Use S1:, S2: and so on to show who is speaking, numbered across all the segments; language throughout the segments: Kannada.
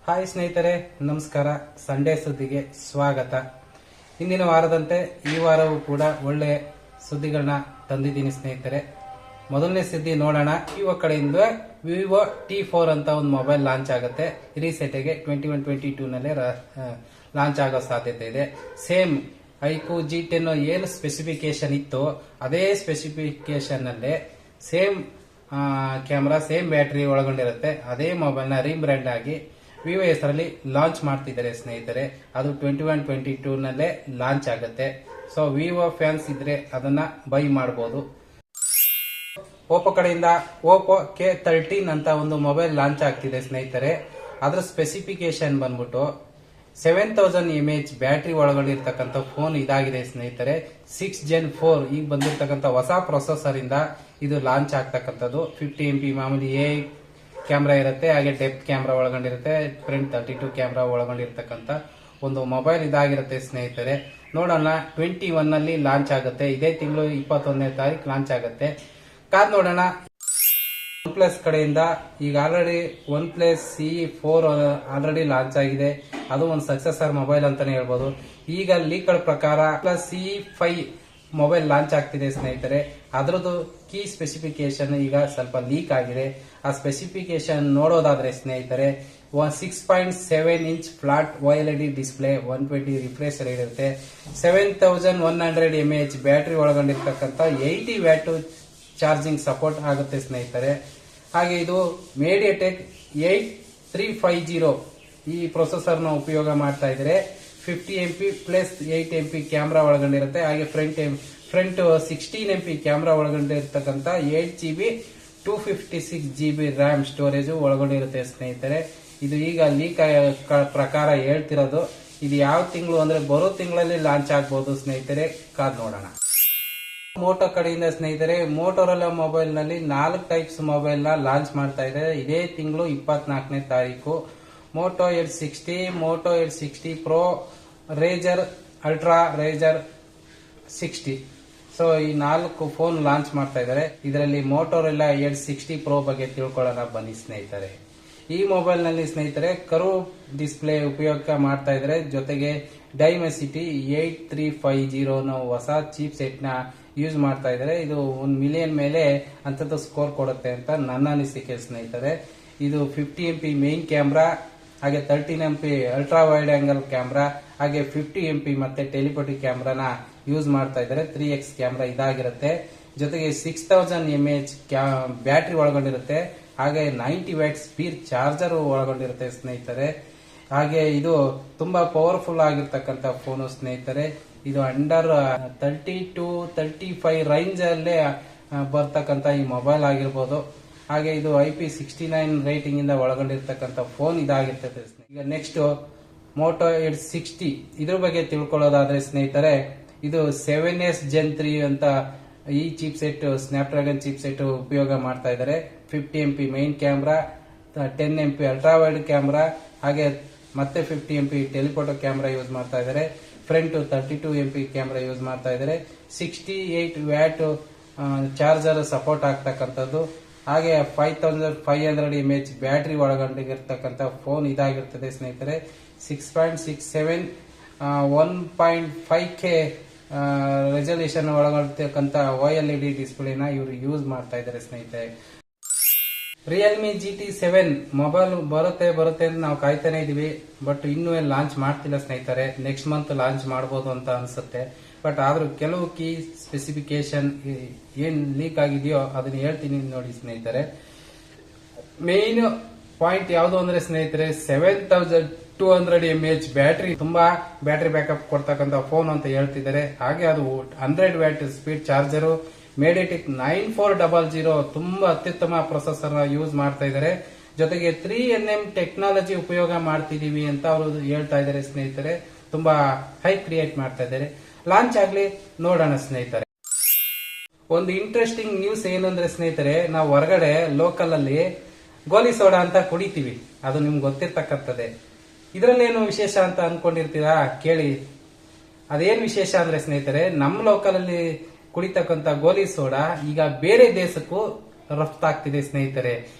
S1: ಹಾಯ್ ಸ್ನೇಹಿತರೆ, ನಮಸ್ಕಾರ. ಸಂಡೇ ಸುದ್ದಿಗೆ ಸ್ವಾಗತ. ಇಂದಿನ ವಾರದಂತೆ ಈ ವಾರವೂ ಕೂಡ ಒಳ್ಳೆ ಸುದ್ದಿಗಳನ್ನ ತಂದಿದ್ದೀನಿ ಸ್ನೇಹಿತರೆ. ಮೊದಲನೇ ಸುದ್ದಿ ನೋಡೋಣ. ವಿವೋ ಕಡೆಯಿಂದ ವಿವೋ T4 ಅಂತ ಒಂದು ಮೊಬೈಲ್ ಲಾಂಚ್ ಆಗುತ್ತೆ. ರೀಸೆಂಟ್ಗೆ 21-22 ನಲ್ಲೇ ಲಾಂಚ್ ಆಗೋ ಸಾಧ್ಯತೆ ಇದೆ. ಸೇಮ್ ಐಕ್ಯೂ G10 ಏನು ಸ್ಪೆಸಿಫಿಕೇಶನ್ ಇತ್ತು ಅದೇ ಸ್ಪೆಸಿಫಿಕೇಶನ್ ನಲ್ಲೇ ಸೇಮ್ ಕ್ಯಾಮ್ರಾ, ಸೇಮ್ ಬ್ಯಾಟರಿ ಒಳಗೊಂಡಿರುತ್ತೆ. ಅದೇ ಮೊಬೈಲ್ ನ ರೀಬ್ರ್ಯಾಂಡ್ ಆಗಿ ವಿವೋ ಹೆಸರಲ್ಲಿ ಲಾಂಚ್ ಮಾಡ್ತಿದ್ದಾರೆ ಸ್ನೇಹಿತರೆ. ಅದು 21-22 ನಲ್ಲೇ ಲಾಂಚ್ ಆಗುತ್ತೆ. ಸೊ ವಿವೋ ಫ್ಯಾನ್ಸ್ ಇದ್ರೆ ಅದನ್ನ ಬೈ ಮಾಡಬಹುದು. ಓಪೋ ಕಡೆಯಿಂದ ಓಪೋ K13 ಅಂತ ಒಂದು ಮೊಬೈಲ್ ಲಾಂಚ್ ಆಗ್ತಿದೆ ಸ್ನೇಹಿತರೆ. ಅದರ ಸ್ಪೆಸಿಫಿಕೇಶನ್ ಬಂದ್ಬಿಟ್ಟು 7000 mAh ಬ್ಯಾಟರಿ ಒಳಗೊಂಡಿರ್ತಕ್ಕಂಥ ಫೋನ್ ಇದಾಗಿದೆ ಸ್ನೇಹಿತರೆ. 6 Gen 4 ಈಗ ಬಂದಿರತಕ್ಕಂಥ ಹೊಸ ಪ್ರೊಸೆಸರ್ ಇಂದ ಇದು ಲಾಂಚ್ ಆಗ್ತಕ್ಕಂಥದ್ದು. 50 MP ಮಾಮೂಲಿ ಕ್ಯಾಮ್ರಾ ಇರುತ್ತೆ, ಹಾಗೆ ಡೆಪ್ತ್ ಕ್ಯಾಮ್ರಾ ಒಳಗೊಂಡಿರುತ್ತೆ, ಫ್ರಂಟ್ 32 ಕ್ಯಾಮ್ರಾ ಒಳಗೊಂಡಿರ್ತಕ್ಕಂಥ ಒಂದು ಮೊಬೈಲ್ ಇದಾಗಿರುತ್ತೆ ಸ್ನೇಹಿತರೆ. ನೋಡೋಣ, 21 ನಲ್ಲಿ ಲಾಂಚ್ ಆಗುತ್ತೆ. ಇದೇ ತಿಂಗಳು 21ನೇ ತಾರೀಕು ಲಾಂಚ್ ಆಗುತ್ತೆ. ಕಾದ್ ನೋಡೋಣ. ಒನ್ ಪ್ಲಸ್ ಕಡೆಯಿಂದ ಈಗ already one plus CE4 already launch ಆಗಿದೆ. ಅದು ಒಂದು ಸಕ್ಸೆಸರ್ ಮೊಬೈಲ್ ಅಂತಾನೆ ಹೇಳ್ಬೋದು. ಈಗ ಲೀಕ್ಗಳ ಪ್ರಕಾರ ಪ್ಲಸ್ CE5 ಮೊಬೈಲ್ ಲಾಂಚ್ ಆಗ್ತಿದೆ ಸ್ನೇಹಿತರೆ. ಅದರದ್ದು ಕೀ ಸ್ಪೆಸಿಫಿಕೇಶನ್ ಈಗ ಸ್ವಲ್ಪ ಲೀಕ್ ಆಗಿದೆ. ಆ ಸ್ಪೆಸಿಫಿಕೇಶನ್ ನೋಡೋದಾದ್ರೆ ಸ್ನೇಹಿತರೆ, 6.7 inch flat OLED display, 120 refresh rate ಇರುತ್ತೆ, 7100 mAh ಬ್ಯಾಟರಿ ಒಳಗೊಂಡಿರ್ತಕ್ಕಂಥ 80 ವ್ಯಾಟ್ ಚಾರ್ಜಿಂಗ್ ಸಪೋರ್ಟ್ ಆಗುತ್ತೆ ಸ್ನೇಹಿತರೆ. ಹಾಗೆ ಇದು ಮೀಡಿಯಾಟೆಕ್ 8350 ಈ ಪ್ರೊಸೆಸರ್ ನ ಉಪಯೋಗ ಮಾಡ್ತಾ ಇದ್ದಾರೆ. 50 MP ಪ್ಲಸ್ 8 MP ಕ್ಯಾಮ್ರಾ ಒಳಗೊಂಡಿರುತ್ತೆ. ಹಾಗೆ ಫ್ರಂಟ್ 16 MP ಕ್ಯಾಮ್ರಾ ಒಳಗೊಂಡಿರ್ತಕ್ಕಂಥ 8GB 256GB ರ್ಯಾಮ್ ಸ್ಟೋರೇಜ್ ಒಳಗೊಂಡಿರುತ್ತೆ ಸ್ನೇಹಿತರೆ. ಇದು ಈಗ ಲೀಕ್ ಪ್ರಕಾರ ಹೇಳ್ತಿರೋದು. ಇದು ಯಾವ ತಿಂಗಳು ಅಂದ್ರೆ ಬರೋ ತಿಂಗಳಲ್ಲಿ ಲಾಂಚ್ ಆಗಬಹುದು ಸ್ನೇಹಿತರೆ. ಕಾದ್ ನೋಡೋಣ. ಮೋಟೋ ಕಡೆಯಿಂದ ಸ್ನೇಹಿತರೆ, ಮೋಟೋರೋಲಾ ಮೊಬೈಲ್ ನಲ್ಲಿ 4 ಟೈಪ್ಸ್ ಮೊಬೈಲ್ ನ ಲಾಂಚ್ ಮಾಡ್ತಾ ಇದೆ ಇದೇ ತಿಂಗಳು 24ನೇ ತಾರೀಕು. Moto Edge 60, Moto Edge 60 Pro, Razr ultra, Razr 60. So ಈ 4 ಫೋನ್ ಲಾಂಚ್ ಮಾಡ್ತಾ ಇದ್ದಾರೆ. ಇದರಲ್ಲಿ ಮೋಟೋರೋಲಾ Edge 60 Pro ಬಗ್ಗೆ ತಿಳ್ಕೊಳ್ಳೋಣ ಬನ್ನಿ ಸ್ನೇಹಿತರೆ. ಈ ಮೊಬೈಲ್ ನಲ್ಲಿ ಸ್ನೇಹಿತರೆ ಕರ್ವ್ ಡಿಸ್ಪ್ಲೇ ಉಪಯೋಗ ಮಾಡ್ತಾ ಇದ್ದಾರೆ. ಜೊತೆಗೆ ಡೈಮೆಸಿಟಿ 8350 ಹೊಸ ಚೀಪ್ ಸೆಟ್ ನ ಯೂಸ್ ಮಾಡ್ತಾ ಇದ್ದಾರೆ. ಇದು 1 ಮಿಲಿಯನ್ ಮೇಲೆ ಅಂತದ್ದು ಸ್ಕೋರ್ ಕೊಡುತ್ತೆ ಅಂತ ನನ್ನ ಅನಿಸಿಕೆ ಸ್ನೇಹಿತರೆ. ಇದು 50 MP ಮೇನ್ ಕ್ಯಾಮ್ರಾ, ಹಾಗೆ 13 MP ultra wide angle camera, ಹಾಗೆ 50 MP ಮತ್ತೆ ಟೆಲಿಫೋಟೋ ಕ್ಯಾಮ್ರಾನ ಯೂಸ್ ಮಾಡ್ತಾ ಇದ್ದಾರೆ. 3x ಕ್ಯಾಮ್ರಾ ಇದಾಗಿರುತ್ತೆ. ಜೊತೆಗೆ 6000 mAh ಬ್ಯಾಟರಿ ಒಳಗೊಂಡಿರುತ್ತೆ. ಹಾಗೆ 90 ವ್ಯಾಟ್ ಸ್ಪೀಡ್ ಚಾರ್ಜರ್ ಒಳಗೊಂಡಿರುತ್ತೆ ಸ್ನೇಹಿತರೆ. ಹಾಗೆ ಇದು ತುಂಬಾ ಪವರ್ಫುಲ್ ಆಗಿರ್ತಕ್ಕಂಥ ಫೋನ್ ಸ್ನೇಹಿತರೆ. ಇದು ಅಂಡರ್ 30-35 ರೇಂಜ್ ಅಲ್ಲೇ ಬರ್ತಕ್ಕಂಥ ಈ ಮೊಬೈಲ್ ಆಗಿರ್ಬೋದು. ಹಾಗೆ ಇದು IP69 ರೇಟಿಂಗ್ ಇಂದ ಒಳಗೊಂಡಿರ್ತಕ್ಕಂಥ ಫೋನ್ ಇದಾಗಿರ್ತದೆ. ಈಗ ನೆಕ್ಸ್ಟ್ ಮೋಟೋ Edge 60 ಇದ್ರ ಬಗ್ಗೆ ತಿಳ್ಕೊಳ್ಳೋದಾದ್ರೆ ಸ್ನೇಹಿತರೆ, ಇದು 7S Gen 3 ಅಂತ ಈ chip set, Snapdragon chip set ಉಪಯೋಗ ಮಾಡ್ತಾ ಇದ್ದಾರೆ. 50 MP main camera, 10 MP ultra wide camera, ಹಾಗೆ ಮತ್ತೆ 50 MP ಟೆಲಿಫೋಟೋ ಕ್ಯಾಮ್ರಾ ಯೂಸ್ ಮಾಡ್ತಾ ಇದ್ದಾರೆ. ಫ್ರಂಟ್ 32 MP ಕ್ಯಾಮ್ರಾ ಯೂಸ್ ಮಾಡ್ತಾ ಇದ್ದಾರೆ. 68 ವ್ಯಾಟ್ ಚಾರ್ಜರ್ ಸಪೋರ್ಟ್ ಆಗ್ತಕ್ಕಂಥದ್ದು. ಹಾಗೆ 5500 mAh ಬ್ಯಾಟರಿ ಒಳಗೊಂಡಿರ್ತಕ್ಕಂಥ ಫೋನ್ ಇದಾಗಿರ್ತದೆ ಸ್ನೇಹಿತರೆ. 6.67 1.5K ರೆಸಲ್ಯೂಷನ್ ಒಳಗೊಂಡಿರ್ತಕ್ಕಂಥ OLED ಡಿಸ್ಪ್ಲೇನ ಇವರು ಯೂಸ್ ಮಾಡ್ತಾ ಇದ್ದಾರೆ ಸ್ನೇಹಿತರೆ. ರಿಯಲ್ಮಿ GT7 ಮೊಬೈಲ್ ಬರುತ್ತೆ ಅಂತ ನಾವು ಕಾಯ್ತಾನೆ ಇದೀವಿ. ಬಟ್ ಇನ್ನೂ ಲಾಂಚ್ ಮಾಡ್ತಿಲ್ಲ ಸ್ನೇಹಿತರೆ. ನೆಕ್ಸ್ಟ್ ಮಂತ್ ಲಾಂಚ್ ಮಾಡಬಹುದು ಅಂತ ಅನ್ಸುತ್ತೆ. ಬಟ್ ಆದ್ರೂ ಕೆಲವು ಕೀ ಸ್ಪೆಸಿಫಿಕೇಶನ್ ಏನ್ ಲೀಕ್ ಆಗಿದೆಯೋ ಅದನ್ನ ಹೇಳ್ತೀನಿ ನೋಡಿ ಸ್ನೇಹಿತರೆ. ಮೇನ್ ಪಾಯಿಂಟ್ ಯಾವುದು ಅಂದ್ರೆ ಸ್ನೇಹಿತರೆ, 7200 mAh ಬ್ಯಾಟರಿ, ತುಂಬಾ ಬ್ಯಾಟರಿ ಬ್ಯಾಕಪ್ ಕೊಡ್ತಕ್ಕಂಥ ಫೋನ್ ಅಂತ ಹೇಳ್ತಿದ್ದಾರೆ. ಹಾಗೆ ಅದು 100 ವ್ಯಾಟ್ ಸ್ಪೀಡ್ ಚಾರ್ಜರ್, ಮೀಡಿಯಾಟೆಕ್ 9400 ತುಂಬಾ ಅತ್ಯುತ್ತಮ ಪ್ರೊಸೆಸರ್ ಯೂಸ್ ಮಾಡ್ತಾ ಇದ್ದಾರೆ. ಜೊತೆಗೆ 3nm ಟೆಕ್ನಾಲಜಿ ಉಪಯೋಗ ಮಾಡ್ತಿದೀವಿ ಅಂತ ಅವರು ಹೇಳ್ತಾ ಇದ್ದಾರೆ ಸ್ನೇಹಿತರೆ. ತುಂಬಾ ಹೈಪ್ ಕ್ರಿಯೇಟ್ ಮಾಡ್ತಾ ಇದ್ದಾರೆ. ಲಾಂಚ್ ಆಗ್ಲಿ, ನೋಡೋಣ ಸ್ನೇಹಿತರೆ. ಒಂದು ಇಂಟ್ರೆಸ್ಟಿಂಗ್ ನ್ಯೂಸ್ ಏನಂದ್ರೆ ಸ್ನೇಹಿತರೆ, ನಾವು ಹೊರಗಡೆ ಲೋಕಲ್ ಅಲ್ಲಿ ಗೋಲಿ ಸೋಡಾ ಅಂತ ಕುಡಿತೀವಿ, ಅದು ನಿಮ್ಗೆ ಗೊತ್ತಿರ್ತಕ್ಕಂಥದ್ದೇ. ಇದ್ರಲ್ಲೇನು ವಿಶೇಷ ಅಂತ ಅನ್ಕೊಂಡಿರ್ತೀರಾ? ಕೇಳಿ. ಅದೇನ್ ವಿಶೇಷ ಅಂದ್ರೆ ಸ್ನೇಹಿತರೆ, ನಮ್ಮ ಲೋಕಲ್ ಅಲ್ಲಿ ಕುಡಿತಕ್ಕಂಥ ಗೋಲಿ ಸೋಡಾ ಈಗ ಬೇರೆ ದೇಶಕ್ಕೂ ರಫ್ತಾಗ್ತಿದೆ ಸ್ನೇಹಿತರೆ.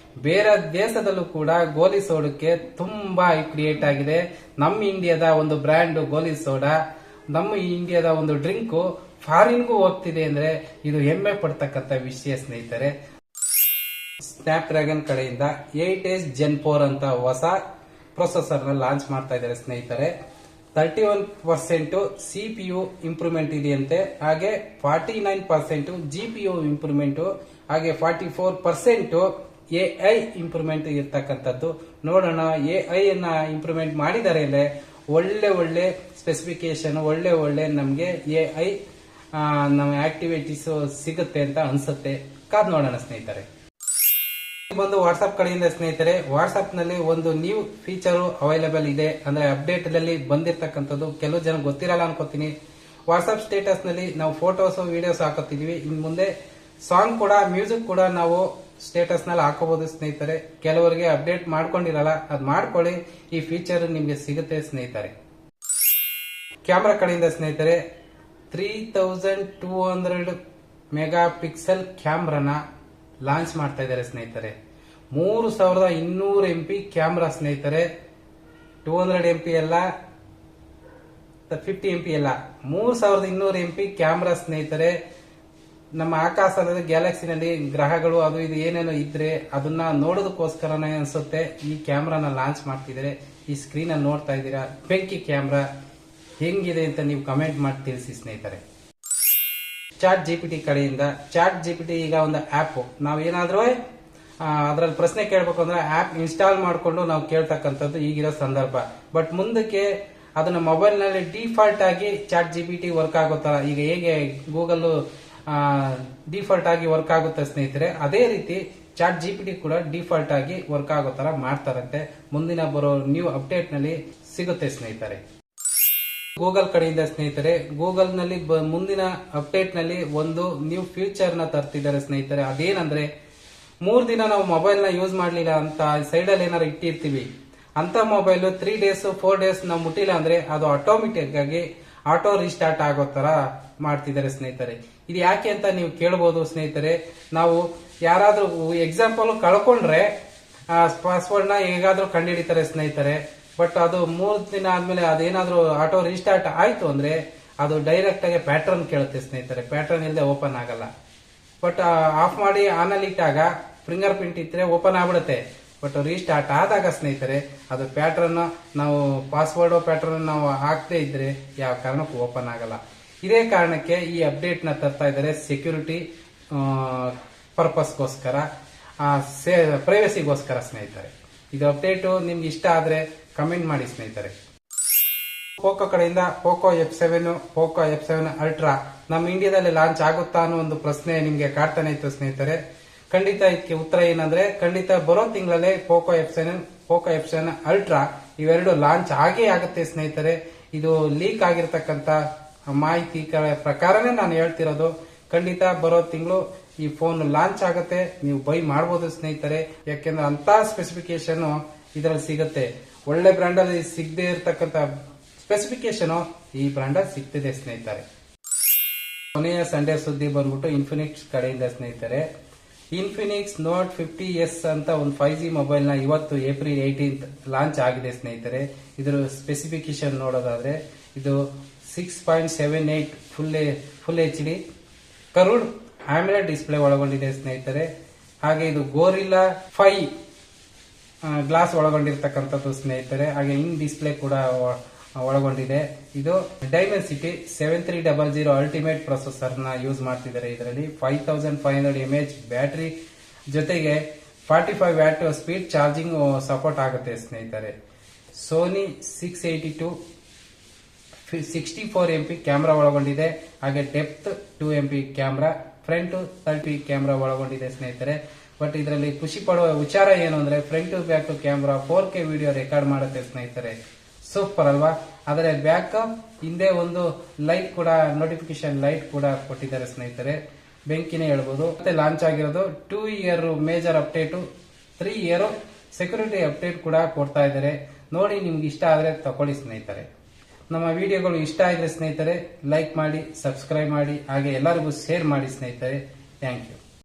S1: ಬೇರೆ ದೇಶದಲ್ಲೂ ಕೂಡ ಗೋಲಿ ಸೋಡಕ್ಕೆ ತುಂಬಾ ಕ್ರಿಯೇಟ್ ಆಗಿದೆ. ನಮ್ಮ ಇಂಡಿಯಾದ ಒಂದು ಬ್ರ್ಯಾಂಡ್ ಗೋಲಿ ಸೋಡಾ, ನಮ್ಮ ಇಂಡಿಯಾದ ಒಂದು ಡ್ರಿಂಕ್ ಫಾರಿನ್ಗೂ ಹೋಗ್ತಿದೆ ಅಂದ್ರೆ ಇದು ಹೆಮ್ಮೆ ಪಡ್ತಕ್ಕಂಥ ವಿಷಯ ಸ್ನೇಹಿತರೆ. ಸ್ನ್ಯಾಪ್ ಡ್ರ್ಯಾಗನ್ ಕಡೆಯಿಂದ 8S Gen 4 ಅಂತ ಹೊಸ ಪ್ರೊಸೆಸರ್ ನ ಲಾಂಚ್ ಮಾಡ್ತಾ ಇದ್ದಾರೆ ಸ್ನೇಹಿತರೆ. 31% CPU ಇಂಪ್ರೂವ್ಮೆಂಟ್ ಇದೆಯಂತೆ, ಹಾಗೆ 49% GPU ಇಂಪ್ರೂವ್ಮೆಂಟ್, ಹಾಗೆ 44% AI ಇಂಪ್ರೂವ್ಮೆಂಟ್ ಇರ್ತಕ್ಕಂಥದ್ದು. ನೋಡೋಣ AI ಅನ್ನ ಇಂಪ್ರೂವ್ಮೆಂಟ್ ಮಾಡಿದ್ದಾರೆ ಅಂದ್ರೆ ಒಳ್ಳೆ ಸ್ಪೆಸಿಫಿಕೇಶನ್, ಒಳ್ಳೆ ನಮ್ಗೆ AI ನಮ್ಮ ಆಕ್ಟಿವಿಟೀಸ್ ಸಿಗುತ್ತೆ ಅಂತ ಅನ್ಸುತ್ತೆ. ಕಾದ್ ನೋಡೋಣ ಸ್ನೇಹಿತರೆ. ಬಂದು ವಾಟ್ಸ್ಆಪ್ ಕಡೆಯಿಂದ ಸ್ನೇಹಿತರೆ, ವಾಟ್ಸ್ಆಪ್ ನಲ್ಲಿ ಒಂದು ನ್ಯೂ ಫೀಚರ್ ಅವೈಲೇಬಲ್ ಇದೆ, ಅಂದ್ರೆ ಅಪ್ಡೇಟ್ ನಲ್ಲಿ ಬಂದಿರತಕ್ಕಂಥದ್ದು. ಕೆಲವು ಜನ ಗೊತ್ತಿರಲ್ಲ ಅನ್ಕೋತೀನಿ. ವಾಟ್ಸ್ಆಪ್ ಸ್ಟೇಟಸ್ ನಲ್ಲಿ ನಾವು ಫೋಟೋಸ್ ವಿಡಿಯೋಸ್ ಹಾಕೋತಿದೀವಿ. ಇನ್ ಮುಂದೆ ಸಾಂಗ್ ಕೂಡ, ಮ್ಯೂಸಿಕ್ ಕೂಡ ನಾವು ಸ್ಟೇಟಸ್ ನಲ್ಲಿ ಹಾಕೋಬಹುದು ಸ್ನೇಹಿತರೆ. ಕೆಲವರಿಗೆ ಅಪ್ಡೇಟ್ ಮಾಡ್ಕೊಂಡಿರಲ್ಲ, ಅದ್ ಮಾಡ್ಕೊಳ್ಳಿ, ಈ ಫೀಚರ್ ನಿಮ್ಗೆ ಸಿಗುತ್ತೆ ಸ್ನೇಹಿತರೆ. ಕ್ಯಾಮ್ರಾ ಕಡೆಯಿಂದ ಸ್ನೇಹಿತರೆ, 3200 ಮೆಗಾ ಪಿಕ್ಸೆಲ್ ಕ್ಯಾಮ್ರಾನ ಲಾಂಚ್ ಮಾಡ್ತಾ ಇದ್ದಾರೆ ಸ್ನೇಹಿತರೆ. 3200 MP ಕ್ಯಾಮ್ರಾ ಸ್ನೇಹಿತರೆ. 200 MP ಅಲ್ಲ, 50 MP ಅಲ್ಲ, 3200 MP ಕ್ಯಾಮ್ರಾ ಸ್ನೇಹಿತರೆ. ನಮ್ಮ ಆಕಾಶದ ಗ್ಯಾಲಕ್ಸಿನಲ್ಲಿ ಗ್ರಹಗಳು ಅದು ಇದು ಏನೇನೋ ಇದ್ರೆ ಅದನ್ನ ನೋಡೋದಕ್ಕೋಸ್ಕರನೇ ಅನ್ಸುತ್ತೆ ಈ ಕ್ಯಾಮ್ರಾನ ಲಾಂಚ್ ಮಾಡ್ತಿದ್ದಾರೆ. ಈ ಸ್ಕ್ರೀನ್ ಅನ್ನು ನೋಡ್ತಾ ಇದ್ದೀರಾ, ಬೆಂಕಿ ಕ್ಯಾಮ್ರಾ ಹೆಂಗಿದೆ ಅಂತ ನೀವು ಕಮೆಂಟ್ ಮಾಡಿ ತಿಳಿಸಿ ಸ್ನೇಹಿತರೆ. ಚಾಟ್ GPT ಕಡೆಯಿಂದ, ಚಾಟ್ GPT ಈಗ ಒಂದು ಆಪ್. ನಾವೇನಾದ್ರೂ ಅದ್ರಲ್ಲಿ ಪ್ರಶ್ನೆ ಕೇಳಬೇಕು ಅಂದ್ರೆ ಆಪ್ ಇನ್ಸ್ಟಾಲ್ ಮಾಡಿಕೊಂಡು ನಾವು ಕೇಳ್ತಕ್ಕಂಥದ್ದು ಈಗಿರೋ ಸಂದರ್ಭ. ಬಟ್ ಮುಂದಕ್ಕೆ ಅದನ್ನ ಮೊಬೈಲ್ ನಲ್ಲಿ ಡಿಫಾಲ್ಟ್ ಆಗಿ ಚಾಟ್ GPT ವರ್ಕ್ ಆಗೋ ತರ, ಈಗ ಹೇಗೆ ಗೂಗಲ್ ಡಿಫಾಲ್ಟ್ ಆಗಿ ವರ್ಕ್ ಆಗುತ್ತೆ ಸ್ನೇಹಿತರೆ, ಅದೇ ರೀತಿ ಚಾಟ್ GPT ಕೂಡ ಡಿಫಾಲ್ಟ್ ಆಗಿ ವರ್ಕ್ ಆಗೋ ತರ ಮಾಡ್ತಾರಂತೆ. ಮುಂದಿನ ಬರೋ ನ್ಯೂ ಅಪ್ಡೇಟ್ ನಲ್ಲಿ ಸಿಗುತ್ತೆ ಸ್ನೇಹಿತರೆ. ಗೂಗಲ್ ಕಡೆಯಿಂದ ಸ್ನೇಹಿತರೆ, ಗೂಗಲ್ ನಲ್ಲಿ ಮುಂದಿನ ಅಪ್ಡೇಟ್ ನಲ್ಲಿ ಒಂದು ನ್ಯೂ ಫ್ಯೂಚರ್ ನ ತರ್ತಿದ್ದಾರೆ ಸ್ನೇಹಿತರೆ. ಅದೇನಂದ್ರೆ, 3 ದಿನ ನಾವು ಮೊಬೈಲ್ ನ ಯೂಸ್ ಮಾಡ್ಲಿಲ್ಲ ಅಂತ ಸೈಡ್ ಅಲ್ಲಿ ಏನಾರು ಇಟ್ಟಿರ್ತೀವಿ, ಅಂತ ಮೊಬೈಲ್ 3 days 4 days ನಾವು ಮುಟ್ಟಿಲ್ಲ ಅಂದ್ರೆ ಅದು ಆಟೋಮೆಟಿಕ್ ಆಗಿ ಆಟೋ ರೀಸ್ಟಾರ್ಟ್ ಆಗೋ ತರ ಮಾಡ್ತಿದ್ದಾರೆ ಸ್ನೇಹಿತರೆ. ಇದು ಯಾಕೆ ಅಂತ ನೀವು ಕೇಳಬಹುದು ಸ್ನೇಹಿತರೆ. ನಾವು ಯಾರಾದ್ರೂ ಎಕ್ಸಾಂಪಲ್ ಕಳ್ಕೊಂಡ್ರೆ ಪಾಸ್ವರ್ಡ್ ನ ಹೇಗಾದ್ರೂ ಕಂಡುಹಿಡಿತಾರೆ ಸ್ನೇಹಿತರೆ. ಬಟ್ ಅದು 3 ದಿನ ಆದ್ಮೇಲೆ ಅದೇನಾದ್ರೂ ಆಟೋ ರೀಸ್ಟಾರ್ಟ್ ಆಯ್ತು ಅಂದ್ರೆ ಅದು ಡೈರೆಕ್ಟ್ ಆಗಿ ಪ್ಯಾಟರ್ನ್ ಕೇಳುತ್ತೆ ಸ್ನೇಹಿತರೆ. ಪ್ಯಾಟರ್ನ್ ಇಲ್ಲದೆ ಓಪನ್ ಆಗಲ್ಲ. ಬಟ್ ಆಫ್ ಮಾಡಿ ಆನ್ ಅಲ್ಲಿ ಇಟ್ಟಾಗ ಫಿಂಗರ್ ಪ್ರಿಂಟ್ ಇದ್ರೆ ಓಪನ್ ಆಗ್ಬಿಡುತ್ತೆ. ಬಟ್ ರೀಸ್ಟಾರ್ಟ್ ಆದಾಗ ಸ್ನೇಹಿತರೆ ಅದು ಪ್ಯಾಟರ್ನ್, ನಾವು ಪಾಸ್ವರ್ಡ್ ಪ್ಯಾಟರ್ನ್ ನಾವು ಹಾಕದೇ ಇದ್ರೆ ಯಾವ ಕಾರಣಕ್ಕೂ ಓಪನ್ ಆಗಲ್ಲ. ಇದೇ ಕಾರಣಕ್ಕೆ ಈ ಅಪ್ಡೇಟ್ ನ ತರ್ತಾ ಇದ್ದಾರೆ, ಸೆಕ್ಯೂರಿಟಿ ಪರ್ಪಸ್ಗೋಸ್ಕರ, ಪ್ರೈವಸಿಗೋಸ್ಕರ ಸ್ನೇಹಿತರೆ. ಇದು ಅಪ್ಡೇಟ್ ನಿಮ್ಗೆ ಇಷ್ಟ ಆದ್ರೆ ಕಮೆಂಟ್ ಮಾಡಿ ಸ್ನೇಹಿತರೆ. ಪೋಕೋ ಕಡೆಯಿಂದ ಪೋಕೋ F7 ಅಲ್ಟ್ರಾ ನಮ್ಮ ಇಂಡಿಯಾದಲ್ಲಿ ಲಾಂಚ್ ಆಗುತ್ತಾ ಅನ್ನೋ ಒಂದು ಪ್ರಶ್ನೆ ನಿಮ್ಗೆ ಕಾಡ್ತಾನೆ ಇತ್ತು ಸ್ನೇಹಿತರೆ. ಖಂಡಿತ ಇದಕ್ಕೆ ಉತ್ತರ ಏನಂದ್ರೆ, ಖಂಡಿತ ಬರೋ ತಿಂಗಳಲ್ಲೇ ಪೋಕೋ F7 ಅಲ್ಟ್ರಾ ಇವೆರಡು ಲಾಂಚ್ ಆಗೇ ಆಗುತ್ತೆ ಸ್ನೇಹಿತರೆ. ಇದು ಲೀಕ್ ಆಗಿರ್ತಕ್ಕಂತ ಮಾಹಿತಿ ಪ್ರಕಾರನೇ ನಾನು ಹೇಳ್ತಿರೋದು. ಖಂಡಿತ ಬರೋ ತಿಂಗಳು ಈ ಫೋನ್ ಲಾಂಚ್ ಆಗುತ್ತೆ, ನೀವು ಬೈ ಮಾಡಬಹುದು ಸ್ನೇಹಿತರೆ. ಯಾಕೆಂದ್ರೆ ಅಂತ ಸ್ಪೆಸಿಫಿಕೇಶನ್ ಇದರಲ್ಲಿ ಸಿಗುತ್ತೆ. ಒಳ್ಳೆ ಬ್ರ್ಯಾಂಡ್ ಅಲ್ಲಿ ಸಿಗದೆ ಇರತಕ್ಕಂತ ಸ್ಪೆಸಿಫಿಕೇಶನ್ ಈ ಬ್ರ್ಯಾಂಡ್ ಅಲ್ಲಿ ಸಿಗ್ತಿದೆ ಸ್ನೇಹಿತರೆ. ಕೊನೆಯ ಸಂಡೇ ಸುದ್ದಿ ಬಂದ್ಬಿಟ್ಟು ಇನ್ಫಿನಿಕ್ಸ್ ಕಡೆಯಿಂದ ಸ್ನೇಹಿತರೆ. ಇನ್ಫಿನಿಕ್ಸ್ ನೋಟ್ 50S ಅಂತ ಒಂದು 5G ಮೊಬೈಲ್ ನ ಇವತ್ತು ಏಪ್ರಿಲ್ 18 ಲಾಂಚ್ ಆಗಿದೆ ಸ್ನೇಹಿತರೆ. ಇದರ ಸ್ಪೆಸಿಫಿಕೇಶನ್ ನೋಡೋದಾದ್ರೆ ಇದು 6.78 full HD curved AMOLED display ಒಳಗೊಂಡಿದೆ ಸ್ನೇಹಿತರೆ. ಹಾಗೆ ಇದು ಗೋರಿಲ್ಲಾ 5 ಗ್ಲಾಸ್ ಒಳಗೊಂಡಿರ್ತಕ್ಕಂಥದ್ದು ಸ್ನೇಹಿತರೆ. ಹಾಗೆ ಇನ್ ಡಿಸ್ಪ್ಲೇ ಕೂಡ ಒಳಗೊಂಡಿದೆ. ಇದು ಡೈಮೆನ್ಸಿಟಿ 7300 ಅಲ್ಟಿಮೇಟ್ ಪ್ರೊಸೆಸರ್ ನ ಯೂಸ್ ಮಾಡ್ತಿದ್ದಾರೆ. ಇದರಲ್ಲಿ 5500 mAh ಬ್ಯಾಟರಿ ಜೊತೆಗೆ 45 ವ್ಯಾಟ್ ಸ್ಪೀಡ್ ಚಾರ್ಜಿಂಗ್ ಸಪೋರ್ಟ್ ಆಗುತ್ತೆ ಸ್ನೇಹಿತರೆ. ಸೋನಿ 682 64 MP ಕ್ಯಾಮೆರಾ ಒಳಗೊಂಡಿದೆ. ಹಾಗೆ depth 2 MP camera, front 30 camera ಒಳಗೊಂಡಿದೆ ಸ್ನೇಹಿತರೆ. ಬಟ್ ಇದರಲ್ಲಿ ಖುಷಿ ಪಡುವ ವಿಚಾರ ಏನು ಅಂದ್ರೆ, front back camera 4K video record ಮಾಡುತ್ತೆ ಸ್ನೇಹಿತರೆ. ಸೂಪರ್ ಅಲ್ವಾ? ಆದರೆ ಬ್ಯಾಕ್ ಹಿಂದೆ ಒಂದು ಲೈಟ್ ಕೂಡ, ನೋಟಿಫಿಕೇಶನ್ ಲೈಟ್ ಕೂಡ ಕೊಟ್ಟಿದ್ದಾರೆ ಸ್ನೇಹಿತರೆ. ಬೆಂಕಿನೇ ಹೇಳ್ಬೋದು. ಮತ್ತೆ ಲಾಂಚ್ ಆಗಿರೋದು 2 year major update, 3 year security update ಕೂಡ ಕೊಡ್ತಾ ಇದ್ದಾರೆ. ನೋಡಿ, ನಿಮ್ಗೆ ಇಷ್ಟ ಆದ್ರೆ ತಕೊಳ್ಳಿ ಸ್ನೇಹಿತರೆ. ನಮ್ಮ ವಿಡಿಯೋಗಳು ಇಷ್ಟ ಆದ್ರೆ ಸ್ನೇಹಿತರೆ ಲೈಕ್ ಮಾಡಿ, ಸಬ್ಸ್ಕ್ರೈಬ್ ಮಾಡಿ, ಹಾಗೆ ಎಲ್ಲರಿಗೂ ಶೇರ್ ಮಾಡಿ ಸ್ನೇಹಿತರೆ. Thank you.